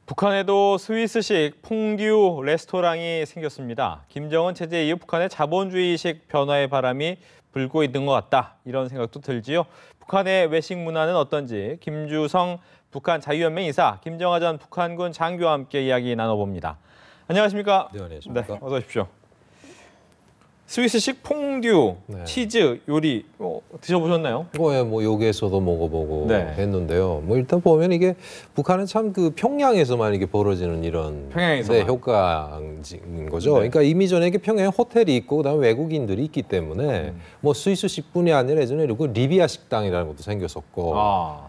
북한에도 스위스식 퐁듀 레스토랑이 생겼습니다. 김정은 체제 이후 북한의 자본주의식 변화의 바람이 불고 있는 것 같다. 이런 생각도 들지요. 북한의 외식 문화는 어떤지 김주성 북한 자유연맹 이사, 김정하 전 북한군 장교와 함께 이야기 나눠봅니다. 안녕하십니까? 네, 안녕하십니까? 네, 어서 오십시오. 스위스식 퐁듀, 네. 치즈 요리 드셔보셨나요? 뭐 여기에서도 먹어보고 네. 했는데요. 뭐 일단 보면 이게 북한은 참 그 평양에서만 이게 벌어지는 이런 평양에서만. 네, 효과인 거죠. 네. 그러니까 이미 전에 이게 평양에 호텔이 있고 그다음에 외국인들이 있기 때문에 뭐 스위스식뿐이 아니라 예전에 그리고 리비아 식당이라는 것도 생겼었고,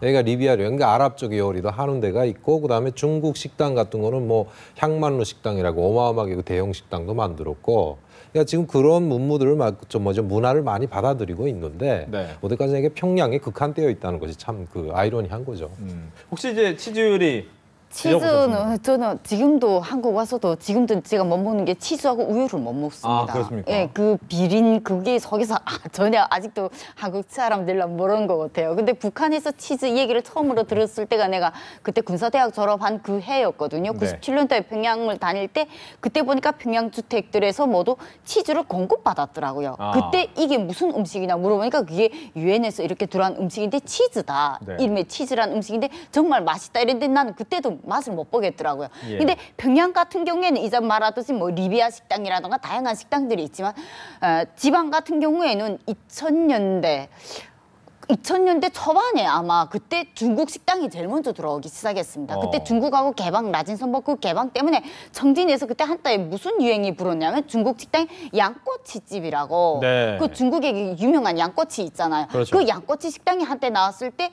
여기가 리비아로 그러니까 아랍 쪽의 요리도 하는 데가 있고 그다음에 중국 식당 같은 거는 뭐 향만루 식당이라고 어마어마하게 그 대형 식당도 만들었고. 그러니까 지금 그런 문물들을 좀 문화를 많이 받아들이고 있는데 네. 어디까지나 이게 평양에 극한되어 있다는 것이 참 그 아이러니한 거죠. 혹시 이제 치즈 요리 치즈는 저는 지금도 한국 와서도 지금도 제가 못 먹는 게 치즈하고 우유를 못 먹습니다. 아, 그렇습니까? 예, 그 비린 그게 속에서 전혀 아직도 한국 사람들은 모르는 것 같아요. 근데 북한에서 치즈 얘기를 처음으로 들었을 때가 내가 그때 군사대학 졸업한 그 해였거든요. 네. 97년도에 평양을 다닐 때 그때 보니까 평양 주택들에서 모두 치즈를 공급받았더라고요. 그때 이게 무슨 음식이냐 물어보니까 그게 유엔에서 이렇게 들어간 음식인데 치즈다. 네. 이름에 치즈란 음식인데 정말 맛있다 이랬는데 나는 그때도 맛을 못 보겠더라고요. 예. 근데 평양 같은 경우에는 이전 말하듯이 뭐 리비아 식당이라든가 다양한 식당들이 있지만 지방 같은 경우에는 2000년대 초반에 아마 그때 중국 식당이 제일 먼저 들어오기 시작했습니다. 그때 중국하고 개방 라진선보 그 개방 때문에 청진에서 그때 한때 무슨 유행이 불었냐면 중국 식당 양꼬치집이라고 네. 그 중국의 유명한 양꼬치 있잖아요. 그렇죠. 그 양꼬치 식당이 한때 나왔을 때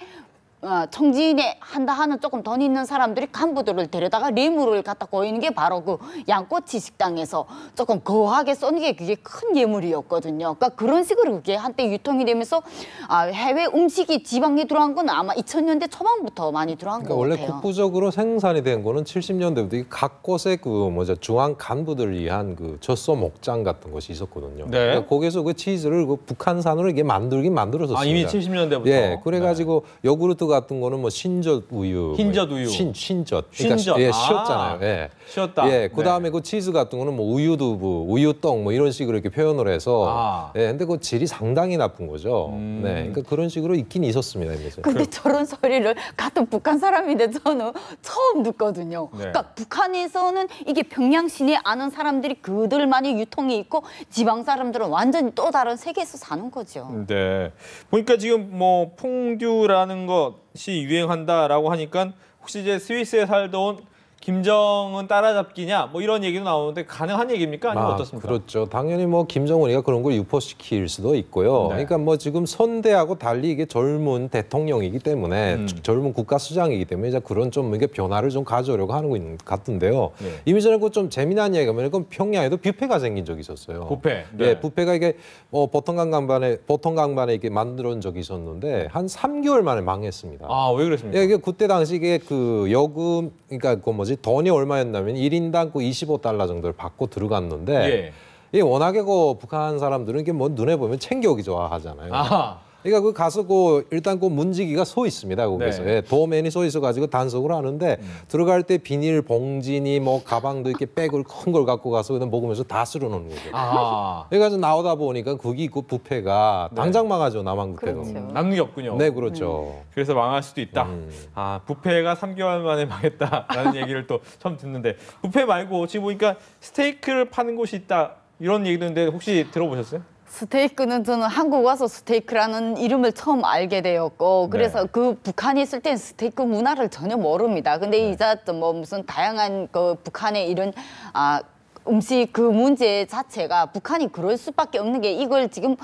청진에 한다 하는 조금 돈 있는 사람들이 간부들을 데려다가 뇌물을 갖다 고이는 게 바로 그 양꼬치 식당에서 조금 거하게 쏘는 게 그게 큰 예물이었거든요. 그러니까 그런 식으로 그게 한때 유통이 되면서 해외 음식이 지방에 들어간 건 아마 2000년대 초반부터 많이 들어간 그러니까 것 원래 같아요. 국부적으로 생산이 된 거는 70년대부터 각 곳에 그 중앙 간부들을 위한 그 젖소 목장 같은 것이 있었거든요. 네. 그러니까 거기서 그 치즈를 그 북한산으로 이게 만들었었습니다. 이미 70년대부터. 예, 그래가지고 요구르트 같은 거는 뭐 신젓 우유, 흰젓 우유. 신젓. 신젓. 예, 쉬었잖아요. 예. 쉬었다. 예, 그다음에 그 치즈 같은 거는 뭐 우유두부, 우유떡 뭐 이런 식으로 이렇게 표현을 해서 예, 근데 그 질이 상당히 나쁜 거죠. 네, 그러니까 그런 식으로 있긴 있었습니다. 이제. 근데 저런 소리를 같은 북한 사람인데 저는 처음 듣거든요. 네. 그러니까 북한에서는 이게 평양 시내 아는 사람들이 그들만의 유통이 있고 지방 사람들은 완전히 또 다른 세계에서 사는 거죠. 네. 보니까 지금 뭐 퐁듀라는 것이 유행한다라고 하니까 혹시 이제 스위스에 살다 온 김정은 따라잡기냐 뭐 이런 얘기도 나오는데 가능한 얘기입니까? 아니면 어떻습니까? 그렇죠. 당연히 뭐 김정은이가 그런 걸 유포시킬 수도 있고요. 네. 그러니까 뭐 지금 선대하고 달리 이게 젊은 대통령이기 때문에 젊은 국가수장이기 때문에 이제 그런 좀 이게 변화를 좀 가져오려고 하는 것 같은데요. 네. 이미 전에 그 좀 재미난 얘기가 뭐냐면 평양에도 뷔페가 생긴 적이 있었어요. 뷔페. 네. 네, 뷔페가 이게 보통 강반에 이렇게 만들어온 적이 있었는데 한 3개월 만에 망했습니다. 왜 그랬습니까? 예, 이게 그때 당시 이게 그 여금, 그러니까 그 뭐지 돈이 얼마였냐면 1인당 그 $25 정도를 받고 들어갔는데 예. 이게 워낙에 그 북한 사람들은 이게 뭐 눈에 보면 챙겨오기 좋아하잖아요. 그러니까 그 가서 일단 그 문지기가 서 있습니다. 거기서 네. 예, 도맨이 서 있어가지고 단속을 하는데 들어갈 때 비닐 봉지니 뭐 가방도 이렇게 백을 큰 걸 갖고 가서 그냥 먹으면서 다 쓸어놓는 거죠. 그래가지고 나오다 보니까 거기 그 뷔페가 당장 망하죠. 남한 뷔페가. 그렇죠. 남는 게 없군요. 네, 그렇죠. 그래서 망할 수도 있다. 뷔페가 3개월 만에 망했다라는 얘기를 또 처음 듣는데 뷔페 말고 지금 보니까 스테이크를 파는 곳이 있다 이런 얘기도 있는데 혹시 들어보셨어요? 스테이크는 저는 한국 와서 스테이크라는 이름을 처음 알게 되었고 그래서 네. 그 북한에 있을 땐 스테이크 문화를 전혀 모릅니다. 근데 이제 뭐 무슨 다양한 그 북한의 이런 음식 그 문제 자체가 북한이 그럴 수밖에 없는 게 이걸 지금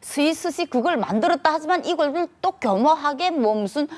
스위스식 그걸 만들었다 하지만 이걸 또 겸허하게 뭐 무슨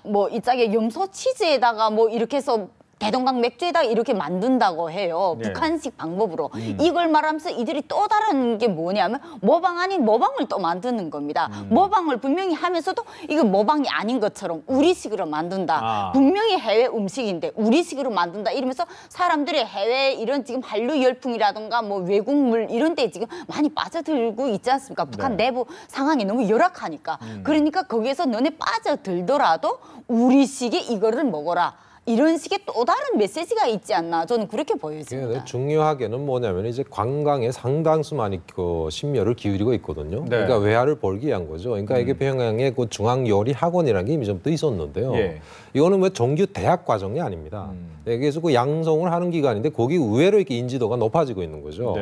뭐 이짝에 염소 치즈에다가 뭐 이렇게 해서 대동강 맥주에다 이렇게 만든다고 해요. 네. 북한식 방법으로. 이걸 말하면서 이들이 또 다른 게 뭐냐면 모방 아닌 모방을 또 만드는 겁니다. 모방을 분명히 하면서도 이거 모방이 아닌 것처럼 우리식으로 만든다. 분명히 해외 음식인데 우리식으로 만든다. 이러면서 사람들이 해외 이런 지금 한류 열풍이라든가 뭐 외국물 이런 데 지금 많이 빠져들고 있지 않습니까? 북한 내부 상황이 너무 열악하니까. 그러니까 거기에서 너네 빠져들더라도 우리식의 이거를 먹어라. 이런 식의 또 다른 메시지가 있지 않나 저는 그렇게 보여집니다. 중요하게는 뭐냐면 이제 관광에 상당수 많이 그 심려를 기울이고 있거든요. 네. 그러니까 외화를 벌기 위한 거죠. 그러니까 이게 평양에 그 중앙 요리 학원이라는 게 이미 좀 더 있었는데요. 예. 이거는 뭐 정규 대학 과정이 아닙니다. 그래서 그 양성을 하는 기관인데 거기 의외로 이렇게 인지도가 높아지고 있는 거죠. 네.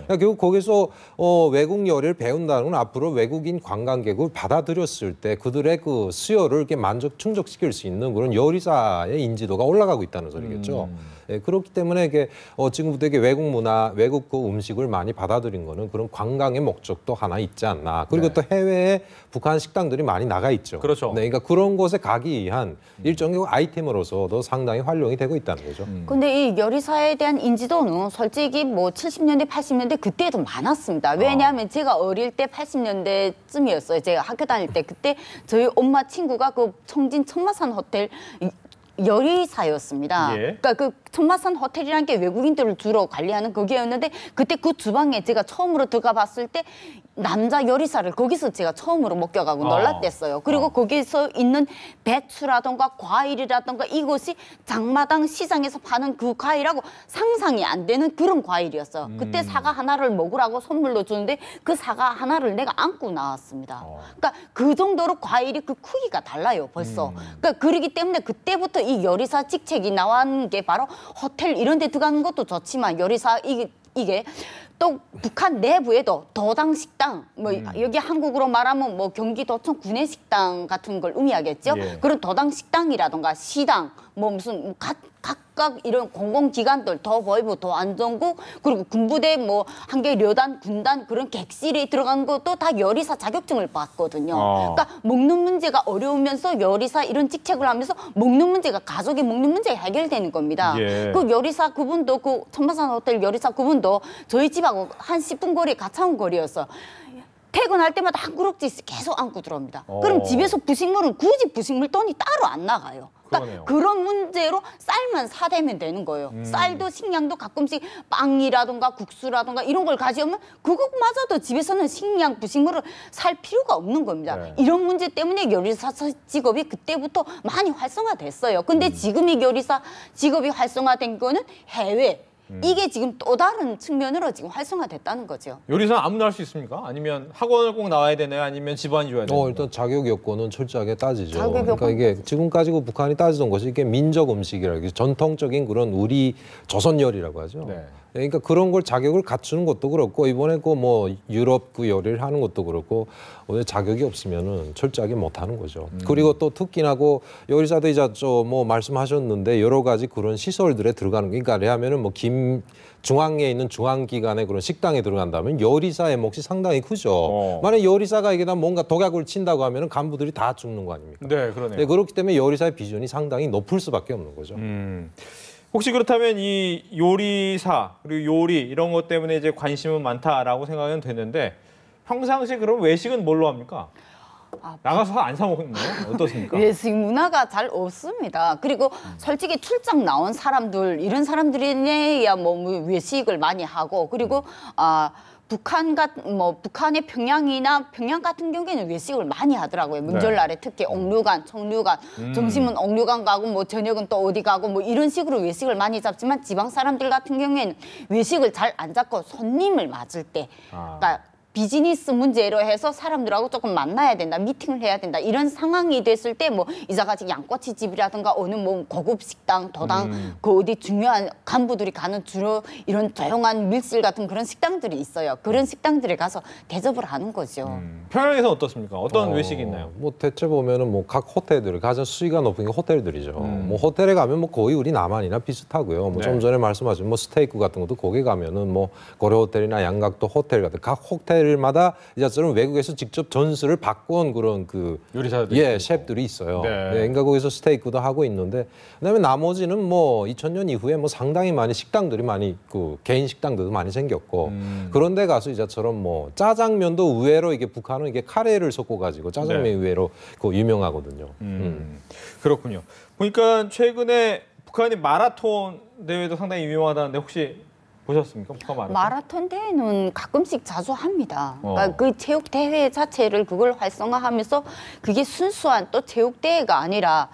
그러니까 결국 거기서 외국 요리를 배운다는 건 앞으로 외국인 관광객을 받아들였을 때 그들의 그 수요를 이렇게 충족시킬 수 있는 그런 요리사의 인지도가 올라가고 있다는 소리겠죠. 예, 그렇기 때문에 이게 지금부터 이게 외국 문화, 외국 그 음식을 많이 받아들인 거는 그런 관광의 목적도 하나 있지 않나. 그리고 네. 또 해외에 북한 식당들이 많이 나가 있죠. 그렇죠. 네, 그러니까 그런 곳에 가기 위한 일종의 아이템으로서도 상당히 활용이 되고 있다는 거죠. 근데 이 요리사에 대한 인지도는 솔직히 뭐 70년대, 80년대 그때도 많았습니다. 왜냐하면 제가 어릴 때 80년대쯤이었어요. 제가 학교 다닐 때 그때 저희 엄마 친구가 그 청진 천마산 호텔 요리사였습니다. 예. 그러니까 그 천마산 호텔이라는 게 외국인들을 주로 관리하는 거기였는데 그때 그 주방에 제가 처음으로 들어가 봤을 때 남자 요리사를 거기서 제가 처음으로 목격하고 놀랐댔어요. 그리고 거기서 있는 배추라던가 과일이라던가 이것이 장마당 시장에서 파는 그 과일하고 상상이 안 되는 그런 과일이었어요. 그때 사과 하나를 먹으라고 선물로 주는데 그 사과 하나를 내가 안고 나왔습니다. 그러니까 그 정도로 과일이 그 크기가 달라요, 벌써. 그러니까 그러기 때문에 그때부터 이 요리사 직책이 나온 게 바로 호텔 이런 데 들어가는 것도 좋지만 요리사 이게 또 북한 내부에도 도당 식당 뭐 여기 한국으로 말하면 뭐 경기도청 구내식당 같은 걸 의미하겠죠. 예. 그런 도당 식당이라던가 시당 뭐 무슨 각각 이런 공공기관들 더보이부 도안정국 그리고 군부대 뭐 한개 려단 군단 그런 객실에 들어간 것도 다 요리사 자격증을 받거든요. 그러니까 먹는 문제가 어려우면서 요리사 이런 직책을 하면서 먹는 문제가 가족의 먹는 문제가 해결되는 겁니다. 예. 그 요리사 그분도 그 천마산 호텔 요리사 그분도 저희 집하고 한 10분 거리 가까운 거리였어. 퇴근할 때마다 한 그릇씩 계속 안고 들어옵니다. 그럼 집에서 부식물은 굳이 부식물 돈이 따로 안 나가요. 그러네요. 그러니까 그런 문제로 쌀만 사대면 되는 거예요. 쌀도 식량도 가끔씩 빵이라든가 국수라든가 이런 걸 가져오면 그것마저도 집에서는 식량 부식물을 살 필요가 없는 겁니다. 네. 이런 문제 때문에 요리사 직업이 그때부터 많이 활성화됐어요. 근데 지금 이 요리사 직업이 활성화된 거는 해외 이게 지금 또 다른 측면으로 지금 활성화됐다는 거죠. 요리사 아무나 할 수 있습니까? 아니면 학원을 꼭 나와야 되나요? 아니면 집안이 줘야 되나요? 일단 자격 여건은 철저하게 따지죠. 자격 그러니까 여건 이게 지금까지 그 북한이 따지던 것이 이게 민족 음식이라고 전통적인 그런 우리 조선 요리라고 하죠. 네. 그러니까 그런 걸 자격을 갖추는 것도 그렇고 이번에 그 뭐 유럽 그 요리를 하는 것도 그렇고 오늘 자격이 없으면은 철저하게 못 하는 거죠. 그리고 또 특기나고 요리사도 이제 뭐 말씀하셨는데 여러 가지 그런 시설들에 들어가는 게 그러니까 하면은 뭐 중앙에 있는 중앙기관의 그런 식당에 들어간다면 요리사의 몫이 상당히 크죠. 만약 요리사가 이게 다 뭔가 독약을 친다고 하면은 간부들이 다 죽는 거 아닙니까? 네, 그러네요. 네, 그렇기 때문에 요리사의 비전이 상당히 높을 수밖에 없는 거죠. 혹시 그렇다면 이 요리사 그리고 요리 이런 것 때문에 이제 관심은 많다라고 생각은 되는데 평상시 그럼 외식은 뭘로 합니까? 나가서 안 사 먹는 거예요? 어떻습니까? 외식 문화가 잘 없습니다. 그리고 솔직히 출장 나온 사람들 이런 사람들이야 뭐 외식을 많이 하고 그리고 북한의 평양 같은 경우에는 외식을 많이 하더라고요. 명절날에 특히 옥류관, 청류관, 점심은 옥류관 가고 뭐 저녁은 또 어디 가고 뭐 이런 식으로 외식을 많이 잡지만 지방 사람들 같은 경우에는 외식을 잘 안 잡고 손님을 맞을 때, 그러니까 비즈니스 문제로 해서 사람들하고 조금 만나야 된다, 미팅을 해야 된다 이런 상황이 됐을 때 뭐 이자같이 양꼬치 집이라든가 어느 뭐 고급 식당, 도당 그 어디 중요한 간부들이 가는 주로 이런 조용한 밀실 같은 그런 식당들이 있어요. 그런 식당들에 가서 대접을 하는 거죠. 평양에서 어떻습니까? 어떤 외식이 있나요? 뭐 대체 보면은 뭐 각 호텔들 가장 수위가 높은 게 호텔들이죠. 뭐 호텔에 가면 뭐 거의 우리 남한이나 비슷하고요. 뭐 좀 전에 말씀하신 뭐 스테이크 같은 것도 거기 가면은 뭐 고려 호텔이나 양각도 호텔 같은 각 호텔마다 이제처럼 외국에서 직접 전수를 받고 온 그런 그 요리사들 셰프들이 있어요. 네. 네, 그러니까 거기서 스테이크도 하고 있는데 그다음에 나머지는 뭐 2000년 이후에 뭐 상당히 많이 식당들이 많이 그 개인 식당들도 많이 생겼고 그런데 가서 이제처럼 뭐 짜장면도 의외로 이게 북한은 이게 카레를 섞어 가지고 짜장면이 의외로 그 유명하거든요. 그렇군요. 보니까 최근에 북한이 마라톤 대회도 상당히 유명하다는데 혹시 보셨습니까? 북한 마라톤? 마라톤 대회는 가끔씩 자주 합니다. 그러니까 그 체육 대회 자체를 그걸 활성화하면서 그게 순수한 또 체육 대회가 아니라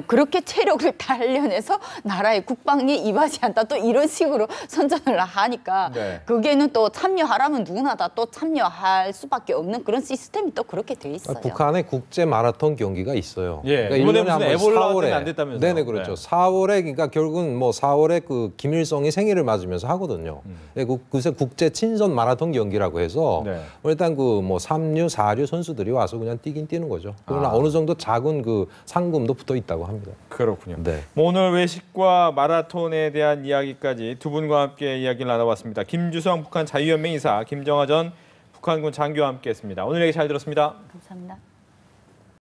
그렇게 체력을 단련해서 나라의 국방에 임하지 않다 또 이런 식으로 선전을 하니까 네. 그게는 또 참여하라면 누구나 다 또 참여할 수밖에 없는 그런 시스템이 또 그렇게 돼 있어요. 북한에 국제 마라톤 경기가 있어요. 예, 그러니까 이번에 1년에 무슨 한번 에볼라 4월에 때문에 안 됐다면서요? 네네 그렇죠. 네. 4월에 그러니까 결국은 뭐 4월에 그 김일성이 생일을 맞으면서 하거든요. 그래서 국제 친선 마라톤 경기라고 해서 네. 일단 그 뭐 3류, 4류 선수들이 와서 그냥 뛰긴 뛰는 거죠. 그러나 어느 정도 작은 그 상금도 붙어 있다고 합니다. 그렇군요. 네. 뭐 오늘 외식과 마라톤에 대한 이야기까지 두 분과 함께 이야기를 나눠봤습니다. 김주성 북한 자유연맹 이사, 김정하 전 북한군 장교와 함께했습니다. 오늘 얘기 잘 들었습니다. 감사합니다.